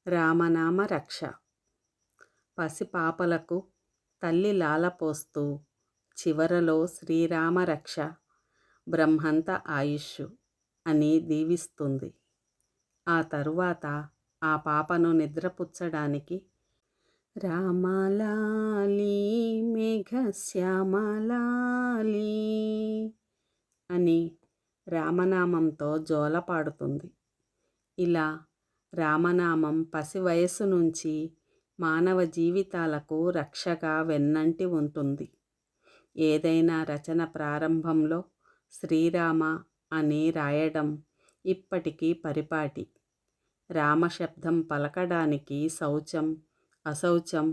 రామనామ రక్ష. పసిపాపలకు తల్లి లాలపోస్తూ చివరలో శ్రీరామ రక్ష బ్రహ్మంత ఆయుష్షు అని దీవిస్తుంది. ఆ తరువాత ఆ పాపను నిద్రపుచ్చడానికి రామలాలి మేఘశ్యామలాలి అని రామనామంతో జోల పాడుతుంది. ఇలా రామనామం పసి వయస్సు నుంచి మానవ జీవితాలకు రక్షగా వెన్నంటి ఉంటుంది. ఏదైనా రచన ప్రారంభంలో శ్రీరామ అని రాయడం ఇప్పటికీ పరిపాటి. రామశబ్దం పలకడానికి శౌచం, అశౌచం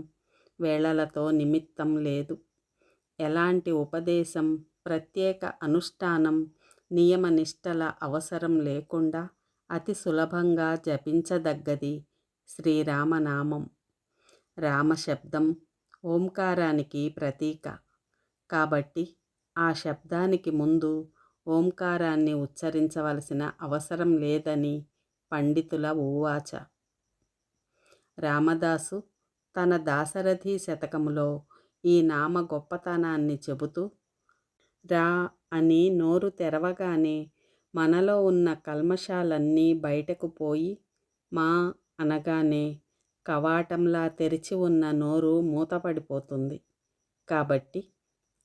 వేళలతో నిమిత్తం లేదు. ఎలాంటి ఉపదేశం, ప్రత్యేక అనుష్ఠానం, నియమనిష్టల అవసరం లేకుండా అతి సులభంగా జపించదగ్గది శ్రీరామనామం. రామశబ్దం ఓంకారానికి ప్రతీక కాబట్టి ఆ శబ్దానికి ముందు ఓంకారాన్ని ఉచ్చరించవలసిన అవసరం లేదని పండితుల ఊవాచ. రామదాసు తన దాశరథి శతకములో ఈ నామ గొప్పతనాన్ని చెబుతూ, రా అని నోరు తెరవగానే మనలో ఉన్న కల్మషాలన్నీ బయటకు పోయి, మా అనగానే కవాటంలా తెరిచి ఉన్న నోరు మూతపడిపోతుంది. కాబట్టి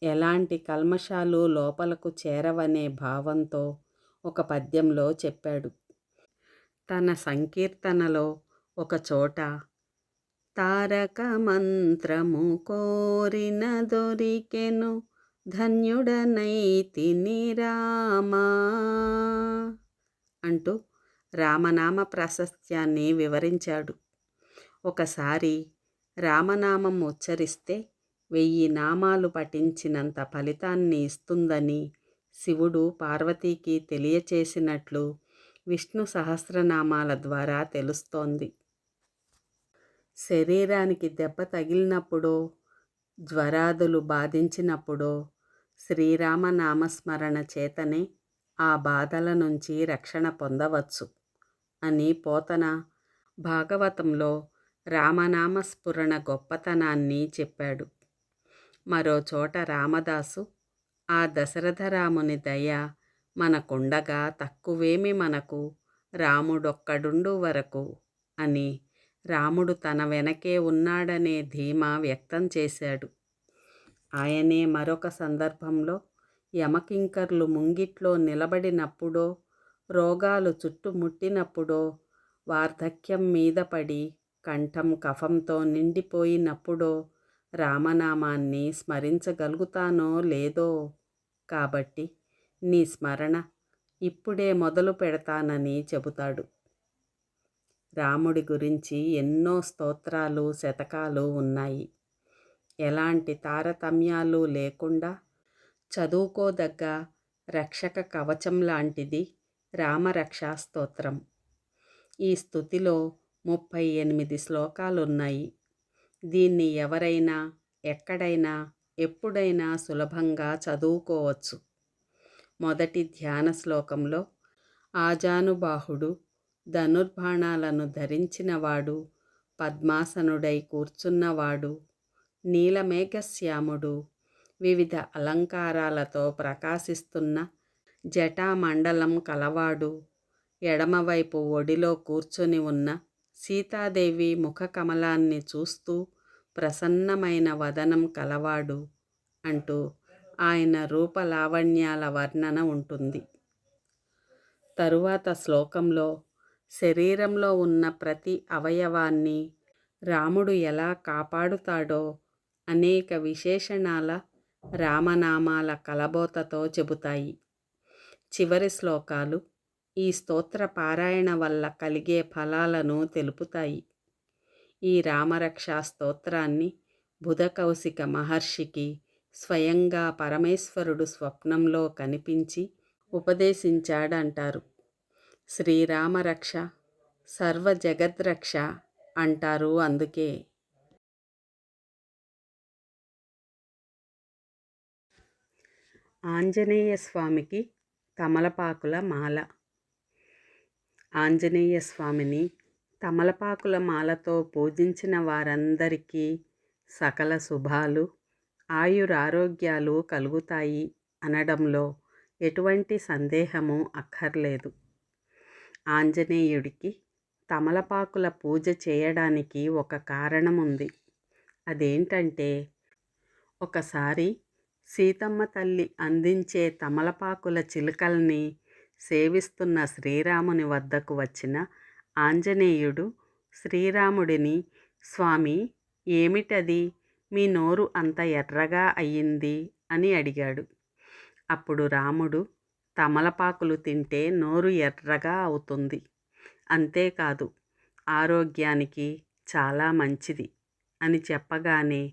ఎలాంటి కల్మషాలు లోపలకు చేరవనే భావంతో ఒక పద్యంలో చెప్పాడు. తన సంకీర్తనలో ఒకచోట తారక మంత్రము కోరిన దొరికెను ధన్యుడనైతిని రామా అంటూ రామనామ ప్రాశస్త్యాన్ని వివరించాడు. ఒకసారి రామనామం ఉచ్చరిస్తే 1000 నామాలు పఠించినంత ఫలితాన్ని ఇస్తుందని శివుడు పార్వతీకి తెలియచేసినట్లు విష్ణు సహస్రనామాల ద్వారా తెలుస్తోంది. శరీరానికి దెబ్బ తగిలినప్పుడో, జ్వరాదులు బాధించినప్పుడో శ్రీరామ నామస్మరణ చేతనే ఆ బాధల నుంచి రక్షణ పొందవచ్చు అని పోతన భాగవతంలో రామనామ స్ఫురణ గొప్పతనాన్ని చెప్పాడు. మరో చోట రామదాసు ఆ దశరథరాముని దయ మనకుండగా తక్కువేమి మనకు రాముడొక్కడుండు వరకు అని రాముడు తన వెనకే ఉన్నాడనే ధీమా వ్యక్తం చేశాడు. ఆయనే మరొక సందర్భంలో యమకింకర్లు ముంగిట్లో నిలబడినప్పుడో, రోగాలు చుట్టుముట్టినప్పుడో, వార్ధక్యం మీద పడి కంఠం కఫంతో నిండిపోయినప్పుడో రామనామాన్ని స్మరించగలుగుతానో లేదో, కాబట్టి నీ స్మరణ ఇప్పుడే మొదలు పెడతానని చెబుతాడు. రాముడి గురించి ఎన్నో స్తోత్రాలు, శతకాలు ఉన్నాయి. ఎలాంటి తారతమ్యాలు లేకుండా చదువుకోదగ్గ రక్షక కవచం లాంటిది రామరక్షా స్తోత్రం. ఈ స్తుతిలో 38 శ్లోకాలున్నాయి. దీన్ని ఎవరైనా, ఎక్కడైనా, ఎప్పుడైనా సులభంగా చదువుకోవచ్చు. మొదటి ధ్యాన శ్లోకంలో ఆజానుబాహుడు, ధనుర్బాణాలను ధరించినవాడు, పద్మాసనుడై కూర్చున్నవాడు, నీలమేఘశ్యాముడు, వివిధ అలంకారాలతో ప్రకాశిస్తున్న జటామండలం కలవాడు, ఎడమవైపు ఒడిలో కూర్చొని ఉన్న సీతాదేవి ముఖకమలాన్ని చూస్తూ ప్రసన్నమైన వదనం కలవాడు అంటూ ఆయన రూపలావణ్యాల వర్ణన ఉంటుంది. తరువాత శ్లోకంలో శరీరంలో ఉన్న ప్రతి అవయవాన్ని రాముడు ఎలా కాపాడుతాడో అనేక విశేషణాల రామనామాల కలబోతతో చెబుతాయి. చివరి శ్లోకాలు ఈ స్తోత్ర పారాయణ వల్ల కలిగే ఫలాలను తెలుపుతాయి. ఈ రామరక్షా స్తోత్రాన్ని బుధకౌశిక మహర్షికి స్వయంగా పరమేశ్వరుడు స్వప్నంలో కనిపించి ఉపదేశించాడంటారు. శ్రీరామరక్ష సర్వజగద్రక్ష అంటారు అందుకే. ఆంజనేయ స్వామికి తమలపాకుల మాల. ఆంజనేయ స్వామిని తమలపాకుల మాలతో పూజించిన వారందరికీ సకల శుభాలు, ఆయురారోగ్యాలు కలుగుతాయి అనడంలో ఎటువంటి సందేహము అక్కర్లేదు. ఆంజనేయుడికి తమలపాకుల పూజ చేయడానికి ఒక కారణం ఉంది. అదేంటంటే, ఒకసారి సీతమ్మ తల్లి అందించే తమలపాకుల చిలుకల్ని సేవిస్తున్న శ్రీరాముని వద్దకు వచ్చిన ఆంజనేయుడు శ్రీరాముడిని, స్వామి, ఏమిటది, మీ నోరు అంత ఎర్రగా అయ్యింది అని అడిగాడు. అప్పుడు రాముడు, తమలపాకులు తింటే నోరు ఎర్రగా అవుతుంది, అంతేకాదు ఆరోగ్యానికి చాలా మంచిది అని చెప్పగానే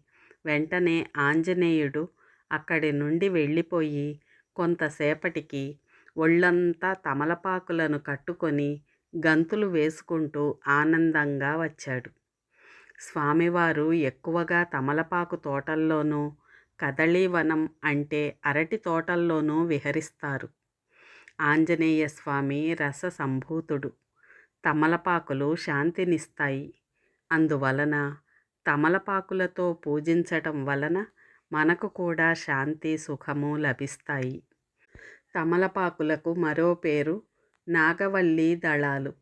వెంటనే ఆంజనేయుడు అక్కడి నుండి వెళ్ళిపోయి కొంతసేపటికి ఒళ్ళంతా తమలపాకులను కట్టుకొని గంతులు వేసుకుంటూ ఆనందంగా వచ్చాడు. స్వామివారు ఎక్కువగా తమలపాకు తోటల్లోనూ, కదళీవనం అంటే అరటి తోటల్లోనూ విహరిస్తారు. ఆంజనేయ స్వామి రస సంభూతుడు. తమలపాకులు శాంతినిస్తాయి. అందువలన తమలపాకులతో పూజించటం వలన మనకు కూడా శాంతి, సుఖము లభిస్తాయి. తమలపాకులకు మరో పేరు నాగవల్లి దళాలు.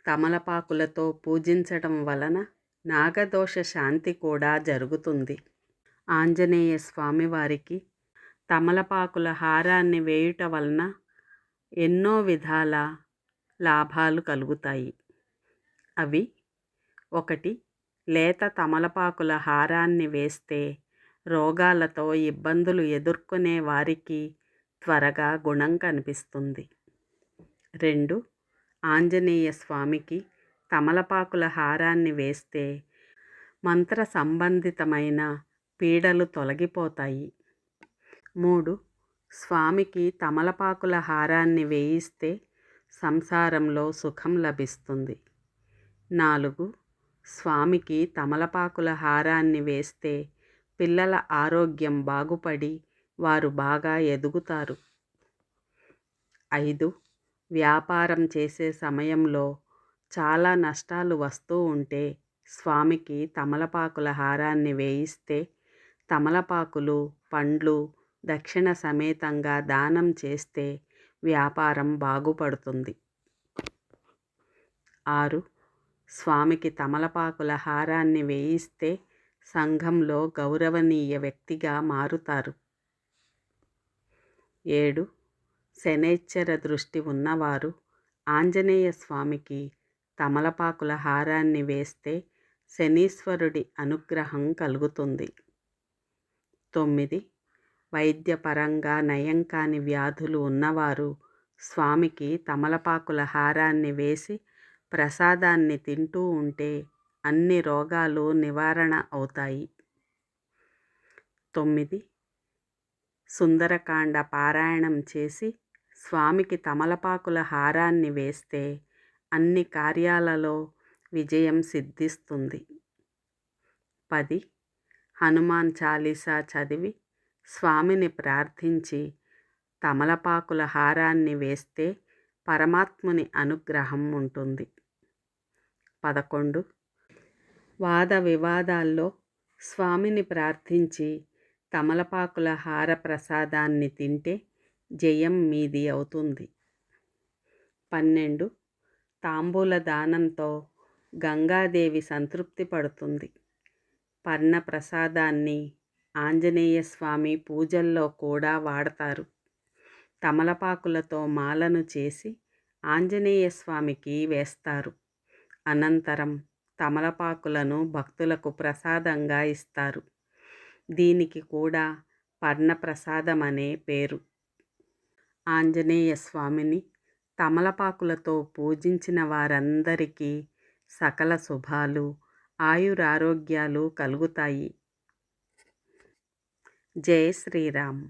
తమలపాకులతో పూజించటం వలన నాగదోష శాంతి కూడా జరుగుతుంది. ఆంజనేయ స్వామివారికి తమలపాకుల హారాన్ని వేయుట వలన ఎన్నో విధాల లాభాలు కలుగుతాయి. అవి: 1. లేత తమలపాకుల హారాన్ని వేస్తే రోగాలతో ఇబ్బందులు ఎదుర్కొనే వారికి త్వరగా గుణం కనిపిస్తుంది. 2. ఆంజనేయ స్వామికి తమలపాకుల హారాన్ని వేస్తే మంత్ర సంబంధితమైన పీడలు తొలగిపోతాయి. 3. స్వామికి తమలపాకుల హారాన్ని వేయిస్తే సంసారంలో సుఖం లభిస్తుంది. 4. స్వామికి తమలపాకుల హారాన్ని వేస్తే పిల్లల ఆరోగ్యం బాగుపడి వారు బాగా ఎదుగుతారు. 5. వ్యాపారం చేసే సమయంలో చాలా నష్టాలు వస్తూ ఉంటే స్వామికి తమలపాకుల హారాన్ని వేయిస్తే తమలపాకులు, పండ్లు దక్షిణ సమేతంగా దానం చేస్తే వ్యాపారం బాగుపడుతుంది. 6. స్వామికి తమలపాకుల హారాన్ని వేయిస్తే సంఘంలో గౌరవనీయ వ్యక్తిగా మారుతారు. 7. శనైశ్చర దృష్టి ఉన్నవారు ఆంజనేయ స్వామికి తమలపాకుల హారాన్ని వేస్తే శనీశ్వరుడి అనుగ్రహం కలుగుతుంది. 9. వైద్యపరంగా నయం కాని వ్యాధులు ఉన్నవారు స్వామికి తమలపాకుల హారాన్ని వేసి ప్రసాదాన్ని తింటూ ఉంటే అన్ని రోగాలు నివారణ అవుతాయి. 9. సుందరకాండ పారాయణం చేసి స్వామికి తమలపాకుల హారాన్ని వేస్తే అన్ని కార్యాలలో విజయం సిద్ధిస్తుంది. 10. హనుమాన్ చాలీసా చదివి స్వామిని ప్రార్థించి తమలపాకుల హారాన్ని వేస్తే పరమాత్ముని అనుగ్రహం ఉంటుంది. 11. వాద వివాదాల్లో స్వామిని ప్రార్థించి తమలపాకుల హార ప్రసాదాన్ని తింటే జయం మీది అవుతుంది. 12. తాంబూల దానంతో గంగాదేవి సంతృప్తి పడుతుంది. పర్ణ ప్రసాదాన్ని ఆంజనేయ స్వామి పూజల్లో కూడా వాడతారు. తమలపాకులతో మాలను చేసి ఆంజనేయ స్వామికి వేస్తారు. అనంతరం తమలపాకులను భక్తులకు ప్రసాదంగా ఇస్తారు. దీనికి కూడా పర్ణ ప్రసాదమనే పేరు. ఆంజనేయ స్వామిని తమలపాకులతో పూజించిన వారందరికీ సకల శుభాలు, ఆయురారోగ్యాలు కలుగుతాయి. జై శ్రీరామ్.